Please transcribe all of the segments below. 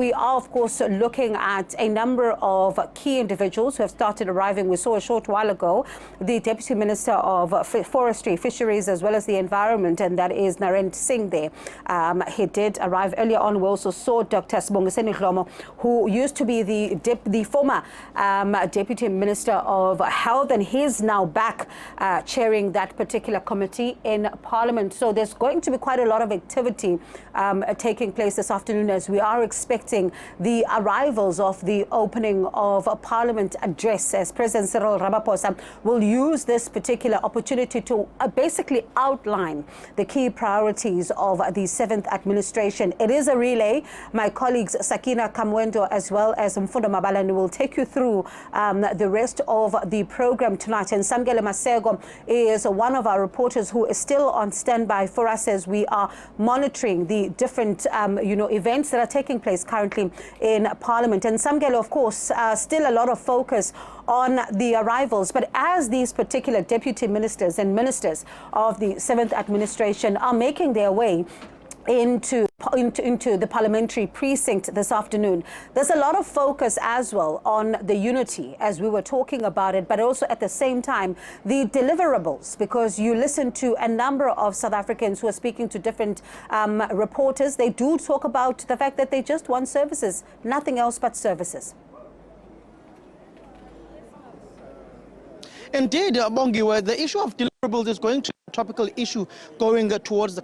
We are, of course, looking at a number of key individuals who have started arriving. We saw a short while ago the Deputy Minister of Forestry, Fisheries, as well as the Environment, and that is Narendra Singh there. He did arrive earlier on. We also saw Dr. Sibongiseni Dhlomo, who used to be the former Deputy Minister of Health, and he's now back chairing that particular committee in Parliament. So there's going to be quite a lot of activity taking place this afternoon, as we are expecting the arrivals of the opening of a Parliament address, as President Cyril Ramaphosa will use this particular opportunity to basically outline the key priorities of the 7th administration. It is a relay. My colleagues Sakina Kamwendo as well as Mfundo Mabalani will take you through the rest of the program tonight. And Samkele Maseko is one of our reporters who is still on standby for us as we are monitoring the different events that are taking place currently in Parliament. And Samkele, of course, still a lot of focus on the arrivals. But as these particular deputy ministers and ministers of the 7th administration are making their way into the parliamentary precinct this afternoon, there's a lot of focus as well on the unity, as we were talking about it, but also at the same time the deliverables, because you listen to a number of South Africans who are speaking to different reporters. They do talk about the fact that they just want services, nothing else but services. Indeed, Bongi, the issue of deliverables is going to be a topical issue going towards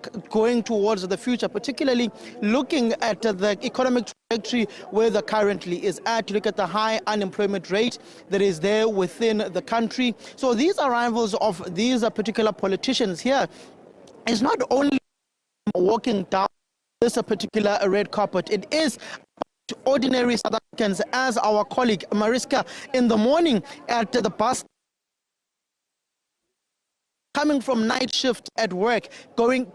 the future, particularly looking at the economic trajectory where the currently is at. Look at the high unemployment rate that is there within the country. So these arrivals of these particular politicians here is not only walking down this particular red carpet, it is ordinary South Africans, as our colleague Mariska in the morning at the bus, coming from night shift at work, going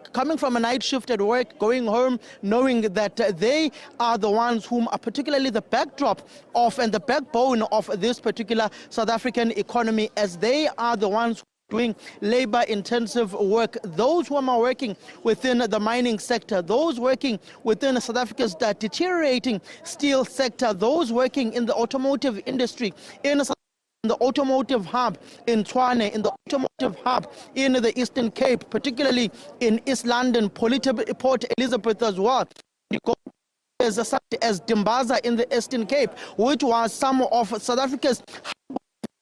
home, knowing that they are the ones whom are particularly the backdrop of and the backbone of this particular South African economy, as they are the ones doing labor-intensive work. Those who are working within the mining sector, those working within South Africa's deteriorating steel sector, those working in the automotive industry, in the automotive hub in Tshwane, in the automotive hub in the Eastern Cape, particularly in East London, Port Elizabeth as well. You go as Dimbaza in the Eastern Cape, which was some of South Africa's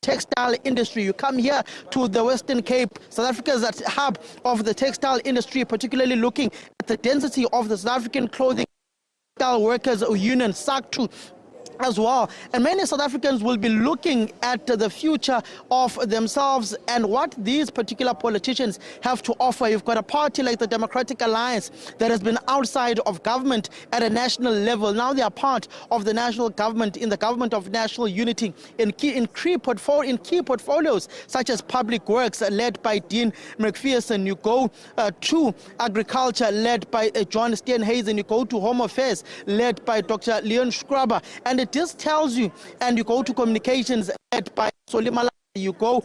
textile industry. You come here to the Western Cape, South Africa's hub of the textile industry, particularly looking at the density of the South African Clothing Textile Workers Union, SACTU, as well. And many South Africans will be looking at the future of themselves and what these particular politicians have to offer. You've got a party like the Democratic Alliance that has been outside of government at a national level. Now they are part of the national government, in the government of national unity, in key portfolios such as public works, led by Dean McPherson. You go to agriculture, led by John Steenhuisen. You go to home affairs, led by Dr. Leon Schraber. And it just tells you, and you go to communications, led by Solimala. You go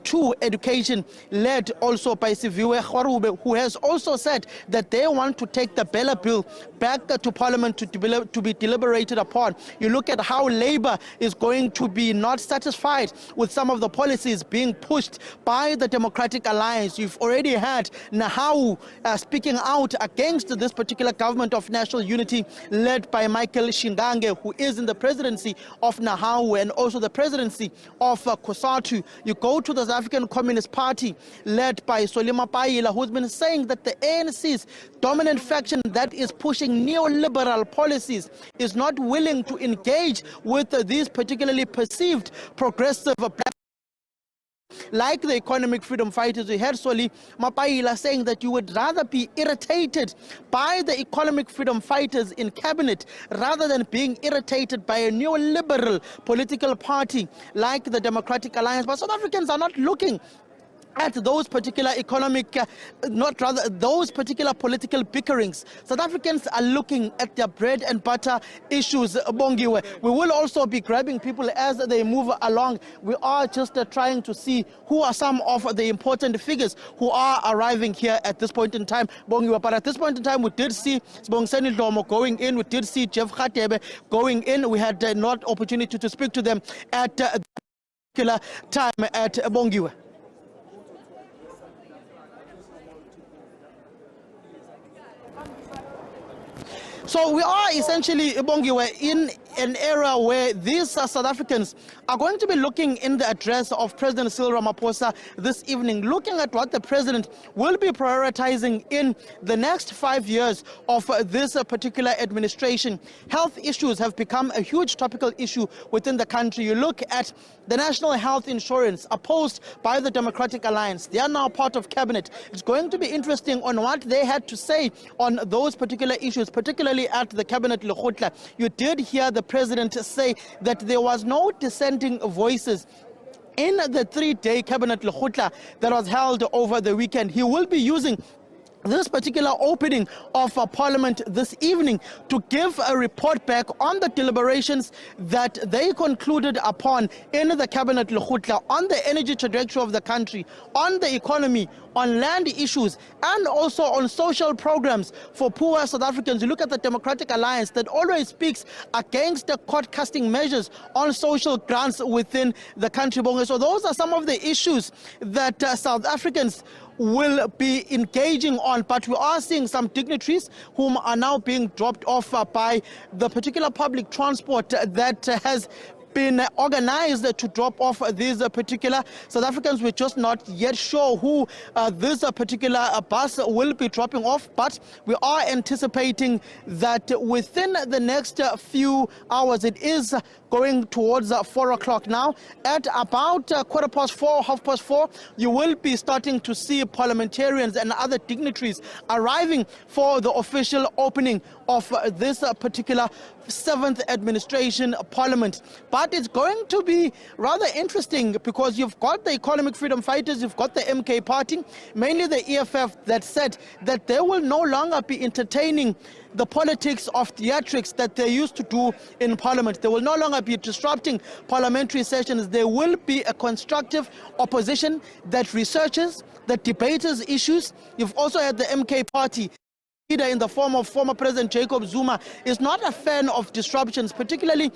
to education, led also by Siviwe Khwarube, who has also said that they want to take the Bella Bill back to Parliament to be deliberated upon. You look at how Labour is going to be not satisfied with some of the policies being pushed by the Democratic Alliance. You've already had Nahawu speaking out against this particular government of national unity, led by Michael Shingange, who is in the presidency of Nahawu and also the presidency of Kusatu. You go to the South African Communist Party, led by Solima Paila, who's been saying that the ANC's dominant faction that is pushing neoliberal policies is not willing to engage with these particularly perceived progressive black, like the economic freedom fighters. We heard Soli Mapaila saying that you would rather be irritated by the economic freedom fighters in cabinet rather than being irritated by a neoliberal political party like the Democratic Alliance. But South Africans are not looking at those particular those particular political bickerings. South Africans are looking at their bread and butter issues, Bongiwe. We will also be grabbing people as they move along. We are just trying to see who are some of the important figures who are arriving here at this point in time, Bongiwe. But at this point in time, we did see Sibongiseni Dlomo going in. We did see Jeff Khatebe going in. We had not opportunity to speak to them at that particular time at Bongiwe. So we are essentially, Bongiwe, in an era where these South Africans are going to be looking in the address of President Cyril Ramaphosa this evening, looking at what the president will be prioritizing in the next 5 years of this particular administration. Health issues have become a huge topical issue within the country. You look at the National Health Insurance opposed by the Democratic Alliance. They are now part of cabinet. It's going to be interesting on what they had to say on those particular issues, particularly at the cabinet Lekgotla. You did hear the president say that there was no dissenting voices in the 3-day cabinet Lekgotla that was held over the weekend. He will be using this particular opening of Parliament this evening to give a report back on the deliberations that they concluded upon in the cabinet Lekgotla on the energy trajectory of the country, on the economy, on land issues, and also on social programs for poor South Africans. You look at the Democratic Alliance that always speaks against the court-casting measures on social grants within the country. So those are some of the issues that South Africans will be engaging on, but we are seeing some dignitaries whom are now being dropped off by the particular public transport that has been organized to drop off these particular South Africans. We're just not yet sure who this particular bus will be dropping off, but we are anticipating that within the next few hours, it is going towards 4 o'clock now. At about 4:15, 4:30, you will be starting to see parliamentarians and other dignitaries arriving for the official opening of this particular 7th administration parliament. But it's going to be rather interesting because you've got the economic freedom fighters, you've got the MK party, mainly the EFF, that said that they will no longer be entertaining the politics of theatrics that they used to do in parliament. They will no longer be disrupting parliamentary sessions. There will be a constructive opposition that researches, that debates issues. You've also had the MK party leader in the form of former President Jacob Zuma is not a fan of disruptions, particularly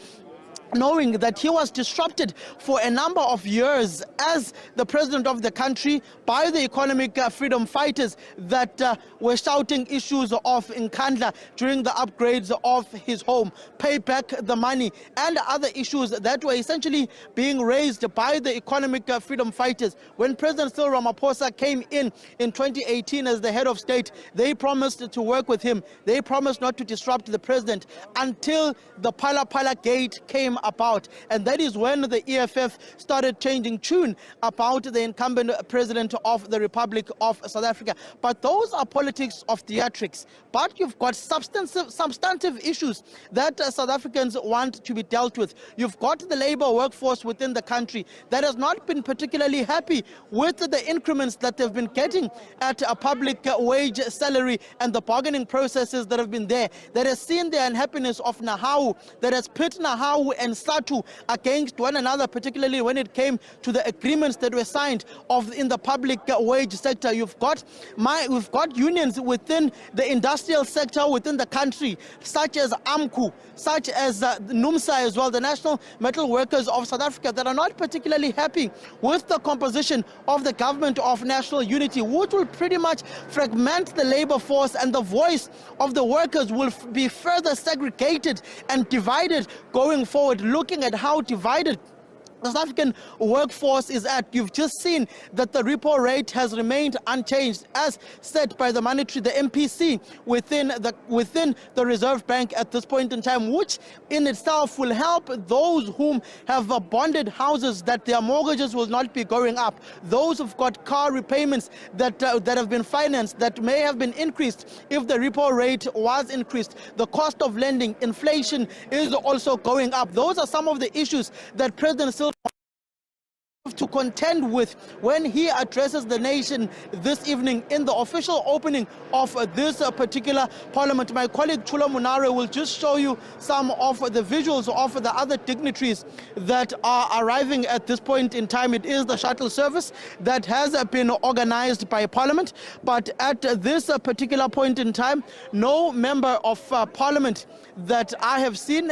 knowing that he was disrupted for a number of years as the president of the country by the economic freedom fighters that were shouting issues of Nkandla during the upgrades of his home, pay back the money, and other issues that were essentially being raised by the economic freedom fighters. When President Cyril Ramaphosa came in 2018 as the head of state, they promised to work with him. They promised not to disrupt the president until the Phala Phala Gate came about, and that is when the EFF started changing tune about the incumbent president of the Republic of South Africa. But those are politics of theatrics. But you've got substantive issues that South Africans want to be dealt with. You've got the labor workforce within the country that has not been particularly happy with the increments that they've been getting at a public wage salary and the bargaining processes that have been there, that has seen the unhappiness of Nahawu, that has pit Nahawu and SATU against one another, particularly when it came to the agreements that were signed in the public wage sector. We've got unions within the industrial sector within the country, such as AMCU, such as NUMSA as well, the National Metal Workers of South Africa, that are not particularly happy with the composition of the government of national unity, which will pretty much fragment the labor force, and the voice of the workers will be further segregated and divided going forward. Looking at how divided the South African workforce is at, you've just seen that the repo rate has remained unchanged, as set by the MPC within the Reserve Bank at this point in time, which in itself will help those whom have bonded houses, that their mortgages will not be going up. Those who've got car repayments that have been financed, that may have been increased if the repo rate was increased. The cost of lending, inflation is also going up. Those are some of the issues that President Cyril to contend with when he addresses the nation this evening in the official opening of this particular parliament. My colleague Chula Munare will just show you some of the visuals of the other dignitaries that are arriving at this point in time. It is the shuttle service that has been organized by Parliament, but at this particular point in time, no member of Parliament that I have seen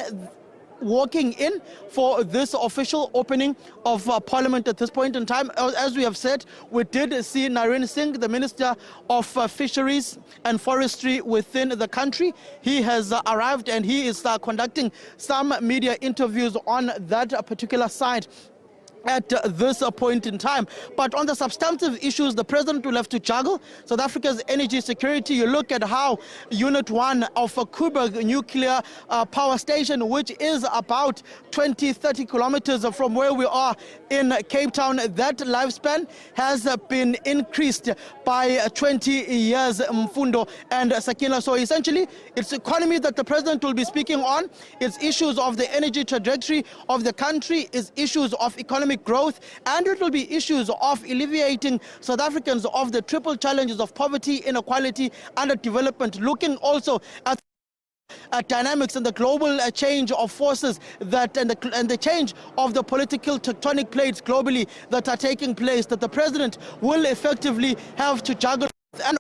walking in for this official opening of Parliament at this point in time. As we have said, we did see Narendra Singh, the Minister of Fisheries and Forestry within the country. He has arrived and he is conducting some media interviews on that particular side at this point in time. But on the substantive issues, the president will have to juggle South Africa's energy security. You look at how Unit 1 of Koeberg nuclear power station, which is about 20-30 kilometers from where we are in Cape Town, that lifespan has been increased by 20 years, Mfundo and Sakina. So essentially, it's economy that the president will be speaking on. It's issues of the energy trajectory of the country, it's issues of economic growth, and it will be issues of alleviating South Africans of the triple challenges of poverty, inequality, underdevelopment, looking also at dynamics and the global change of forces that and the change of the political tectonic plates globally that are taking place, that the president will effectively have to juggle. And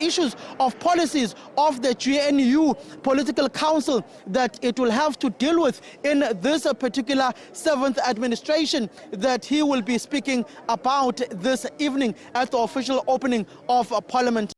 issues of policies of the GNU Political Council that it will have to deal with in this particular 7th administration that he will be speaking about this evening at the official opening of Parliament.